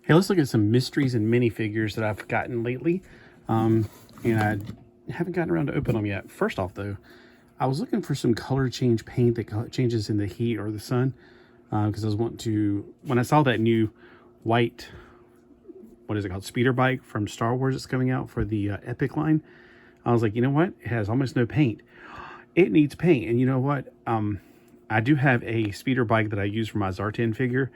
Hey, let's look at some mysteries and minifigures that I've gotten lately. And I haven't gotten around to open them yet. First off, though, I was looking for some color change paint that changes in the heat or the sun. Because I was wanting to, when I saw that new white, what is it called, speeder bike from Star Wars that's coming out for the Epic line, I was like, you know what? It has almost no paint. It needs paint. And you know what? I do have a speeder bike that I use for my Zartan figure,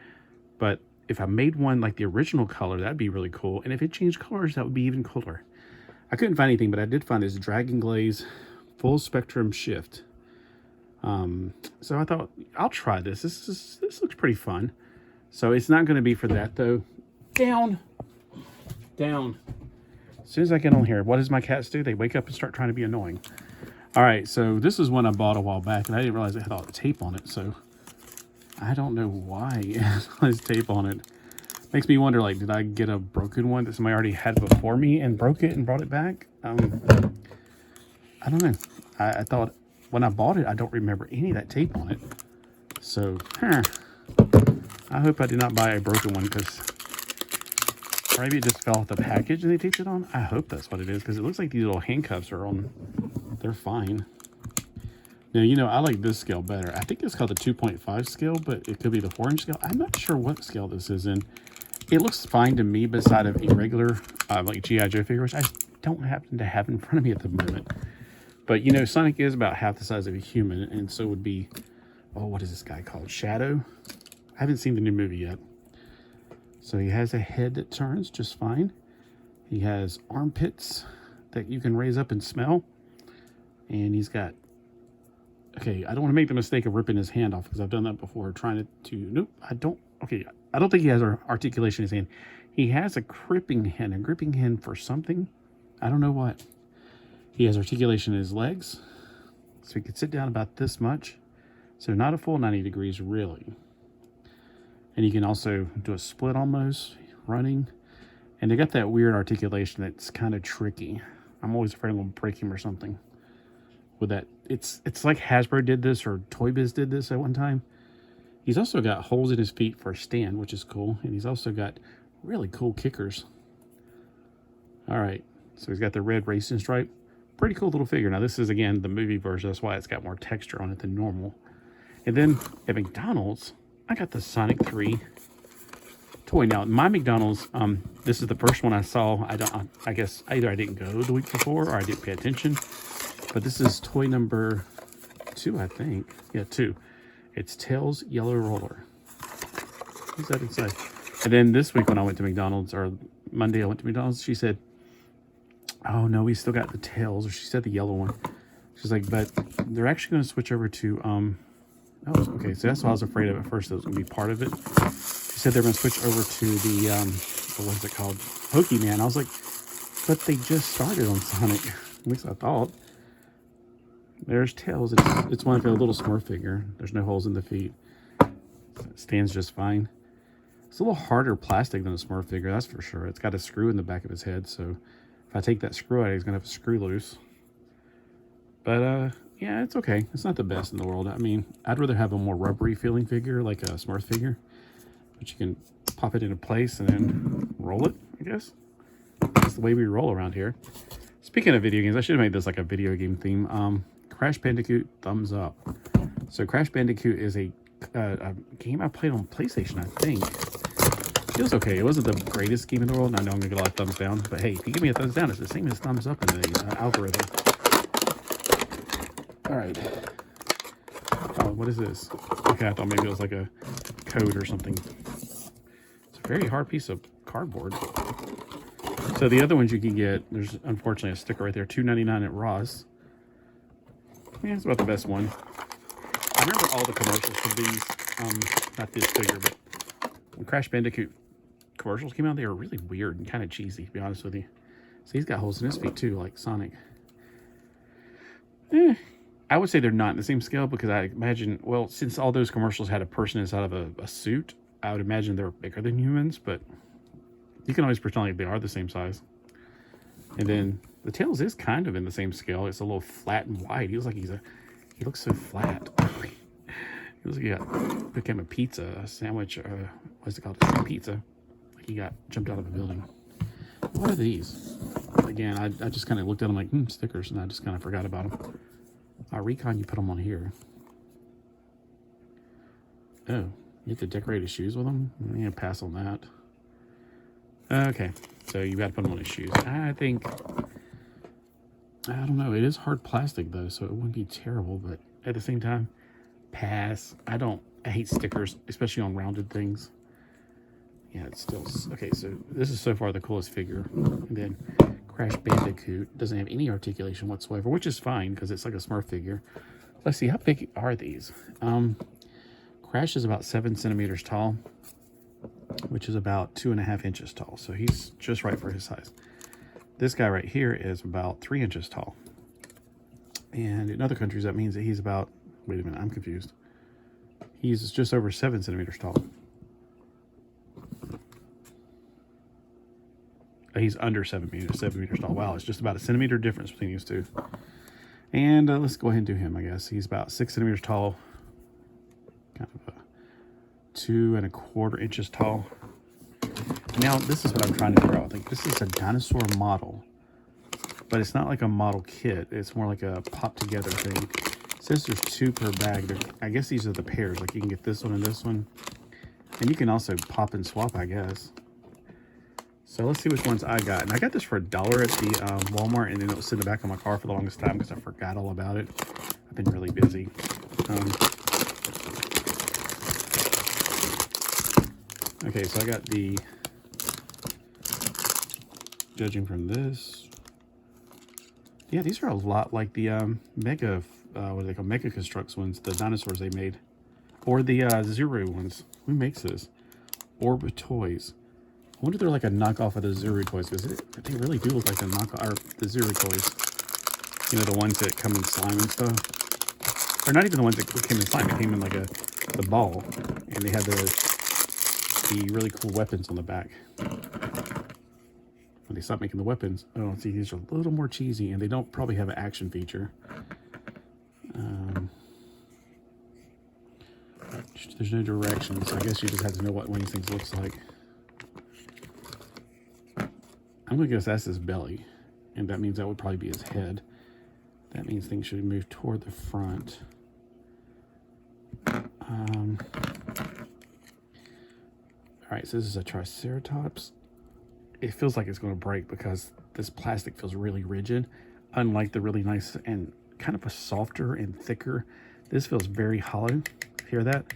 but if I made one like the original color, that'd be really cool. And if it changed colors, that would be even cooler. I couldn't find anything, but I did find this Dragon Glaze full spectrum shift. So I thought I'll try this. This looks pretty fun. So it's not going to be for that though. Down. As soon as I get on here, what does my cats do? They wake up and start trying to be annoying. All right, so this is one I bought a while back, and I didn't realize it had all the tape on it. So I don't know why it has tape on it. Makes me wonder, like, did I get a broken one that somebody already had before me and broke it and brought it back? I don't know. I thought when I bought it, I don't remember any of that tape on it. So, I hope I did not buy a broken one, because maybe it just fell off the package and they taped it on. I hope that's what it is, because it looks like these little handcuffs are on. They're fine. Now, you know, I like this scale better. I think it's called the 2.5 scale, but it could be the 4-inch scale. I'm not sure what scale this is in. It looks fine to me beside of a regular, like G.I. Joe figure, which I don't happen to have in front of me at the moment. But, you know, Sonic is about half the size of a human, and so would be, oh, what is this guy called? Shadow? I haven't seen the new movie yet. So he has a head that turns just fine. He has armpits that you can raise up and smell. And he's got, okay, I don't want to make the mistake of ripping his hand off, because I've done that before, trying to, nope, I don't think he has articulation in his hand. He has a gripping hand for something. I don't know what. He has articulation in his legs, so he can sit down about this much. So not a full 90 degrees, really. And you can also do a split almost, running. And they got that weird articulation that's kind of tricky. I'm always afraid I'm going to break him or something. With that, it's like Hasbro did this, or Toy Biz did this at one time. He's also got holes in his feet for a stand, which is cool. And he's also got really cool kickers. All right, so he's got the red racing stripe. Pretty cool little figure. Now, this is, again, the movie version. That's why it's got more texture on it than normal. And then at McDonald's, I got the Sonic 3 toy. Now, my McDonald's, this is the first one I saw. I guess either I didn't go the week before or I didn't pay attention. But this is toy number 2, I think. Yeah, 2. It's Tails Yellow Roller. What's that inside? And then this week when I went to McDonald's, or Monday I went to McDonald's, she said, oh no, we still got the Tails, or she said the yellow one. She's like, but they're actually going to switch over to, oh, okay, so that's what I was afraid of at first, that was going to be part of it. She said they're going to switch over to the, what is it called? Pokemon. I was like, but they just started on Sonic. At least I thought. There's Tails. It's one of their little Smurf figure. There's no holes in the feet. It stands just fine. It's a little harder plastic than a Smurf figure, that's for sure. It's got a screw in the back of his head, so if I take that screw out, he's going to have a screw loose. But, yeah, it's okay. It's not the best in the world. I mean, I'd rather have a more rubbery feeling figure, like a Smurf figure. But you can pop it into place and then roll it, I guess. That's the way we roll around here. Speaking of video games, I should have made this like a video game theme. Crash Bandicoot, thumbs up. So Crash Bandicoot is a game I played on PlayStation, I think. It was okay. It wasn't the greatest game in the world. I know I'm going to get a lot of thumbs down. But hey, if you give me a thumbs down, it's the same as thumbs up in the algorithm. All right. Oh, what is this? Okay, I thought maybe it was like a code or something. It's a very hard piece of cardboard. So the other ones you can get, there's unfortunately a sticker right there, $2.99 at Ross. Yeah, it's about the best one. I remember all the commercials for these, not this figure, but when Crash Bandicoot commercials came out, they were really weird and kind of cheesy, to be honest with you. So he's got holes in his feet too, like Sonic. I would say they're not in the same scale, because I imagine, well, since all those commercials had a person inside of a suit, I would imagine they're bigger than humans, but you can always pretend like they are the same size. And then the Tails is kind of in the same scale. It's a little flat and wide. He looks like he looks so flat. He looks like he became a pizza, a sandwich, what's it called? A pizza. like he got jumped out of a building. What are these? Again, I just kind of looked at them like, stickers, and I just kind of forgot about them. Recon, you put them on here. Oh, you have to decorate his shoes with them? I'm going to pass on that. Okay, so you got to put them on his shoes. I don't know. It is hard plastic, though, so it wouldn't be terrible, but at the same time, pass. I hate stickers, especially on rounded things. Yeah, it's still... Okay, so this is so far the coolest figure. And then Crash Bandicoot doesn't have any articulation whatsoever, which is fine because it's like a Smurf figure. Let's see, how big are these? Crash is about 7 centimeters tall, which is about 2.5 inches tall. So he's just right for his size. This guy right here is about 3 inches tall. And in other countries, that means that he's about... Wait a minute, I'm confused. He's just over 7 centimeters tall. He's under 7 meters tall. Wow, it's just about a centimeter difference between these two. And let's go ahead and do him, I guess. He's about 6 centimeters tall. Kind of 2.25 inches tall. Now, this is what I'm trying to figure out. Like, this is a dinosaur model. But it's not like a model kit. It's more like a pop-together thing. It says there's 2 per bag. I guess these are the pairs. Like, you can get this one and this one. And you can also pop and swap, I guess. So let's see which ones I got. And I got this for $1 at the Walmart, and then it was sitting in the back of my car for the longest time because I forgot all about it. I've been really busy. Okay, so I got the, judging from this, yeah, these are a lot like the Mega, what do they call, Mega Constructs ones, the dinosaurs they made. Or the Zero ones. Who makes this? Orb Toys. I wonder if they're like a knockoff of the Zero toys, because they really do look like the knockoff, or the Zero toys. You know, the ones that come in slime and stuff. Or not even the ones that came in slime, it came in like the ball. And they had the really cool weapons on the back. When they stopped making the weapons, oh, see, these are a little more cheesy, and they don't probably have an action feature. There's no directions, so I guess you just have to know what one of these things looks like. I'm going to guess that's his belly, and that means that would probably be his head. That means things should move toward the front. Alright, so this is a Triceratops. It feels like it's going to break because this plastic feels really rigid, unlike the really nice and kind of a softer and thicker. This feels very hollow. Hear that?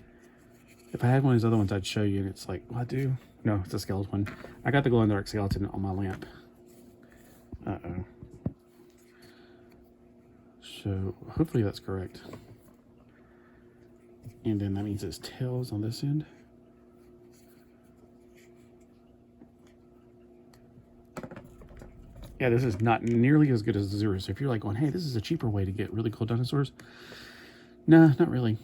If I had one of these other ones, I'd show you, and it's like, what do? No, it's a skeleton. I got the glow-in-the-dark skeleton on my lamp. Uh-oh. So, hopefully that's correct. And then that means his tail is on this end. Yeah, this is not nearly as good as the Zero. So if you're like going, hey, this is a cheaper way to get really cool dinosaurs. Nah, not really.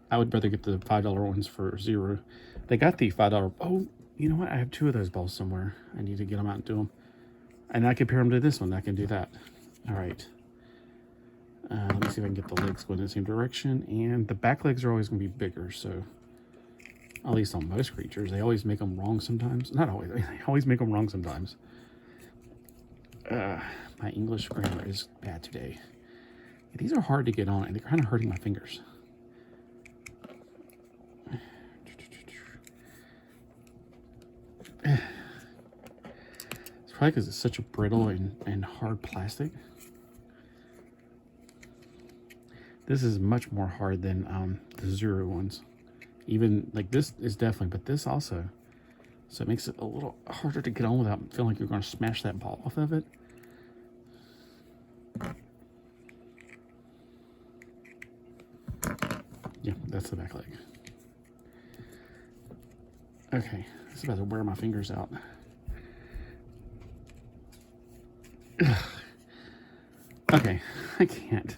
I would rather get the $5 ones for Zero. They got the $5. Oh, you know what? I have 2 of those balls somewhere. I need to get them out and do them. And I compare them to this one. I can do that. All right. Let me see if I can get the legs going in the same direction. And the back legs are always going to be bigger. So, at least on most creatures. They always make them wrong sometimes. Not always. They always make them wrong sometimes. My English grammar is bad today. These are hard to get on, and they're kind of hurting my fingers. It's probably because it's such a brittle and hard plastic. This is much more hard than the Zero ones. Even, like, this is definitely, but this also. So it makes it a little harder to get on without feeling like you're going to smash that ball off of it. Yeah, that's the back leg. Okay, this is about to wear my fingers out. Okay, I can't.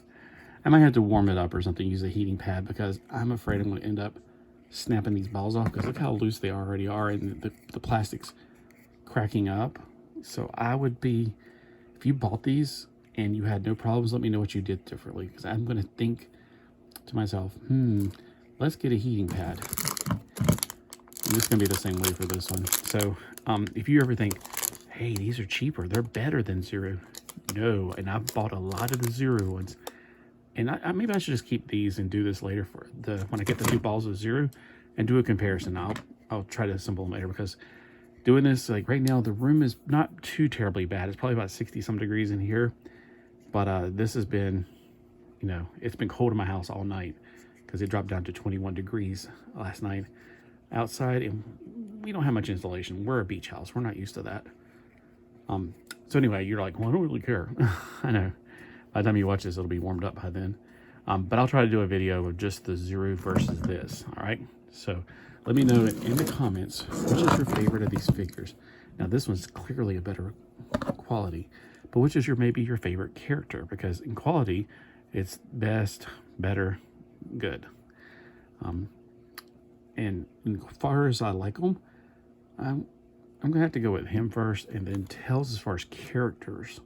I might have to warm it up or something, use a heating pad, because I'm afraid I'm going to end up snapping these balls off, because look how loose they already are, and the plastic's cracking up. So I would be, if you bought these and you had no problems, let me know what you did differently, because I'm going to think to myself, let's get a heating pad. it's going to be the same way for this one. So if you ever think, hey, these are cheaper, they're better than zero. No, and I've bought a lot of the zero ones. And maybe I should just keep these and do this later for when I get the 2 balls of zero and do a comparison. I'll try to assemble them later, because doing this, like right now, the room is not too terribly bad. It's probably about 60 some degrees in here. But this has been, you know, it's been cold in my house all night because it dropped down to 21 degrees last night outside. And we don't have much insulation. We're a beach house. We're not used to that. So anyway, you're like, well, I don't really care. I know. By the time you watch this, it'll be warmed up by then. But I'll try to do a video of just the zero versus this. All right. So let me know in the comments, which is your favorite of these figures. Now, this one's clearly a better quality, but which is maybe your favorite character? Because in quality, it's best, better, good. And as far as I like them, I'm going to have to go with him first, and then Tails as far as characters.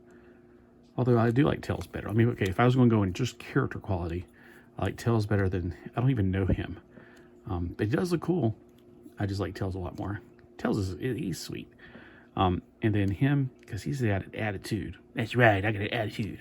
Although I do like Tails better. I mean, okay, if I was going to go in just character quality, I like Tails better than, I don't even know him. But he does look cool. I just like Tails a lot more. Tails he's sweet. And then him, because he's the attitude. That's right, I got an attitude.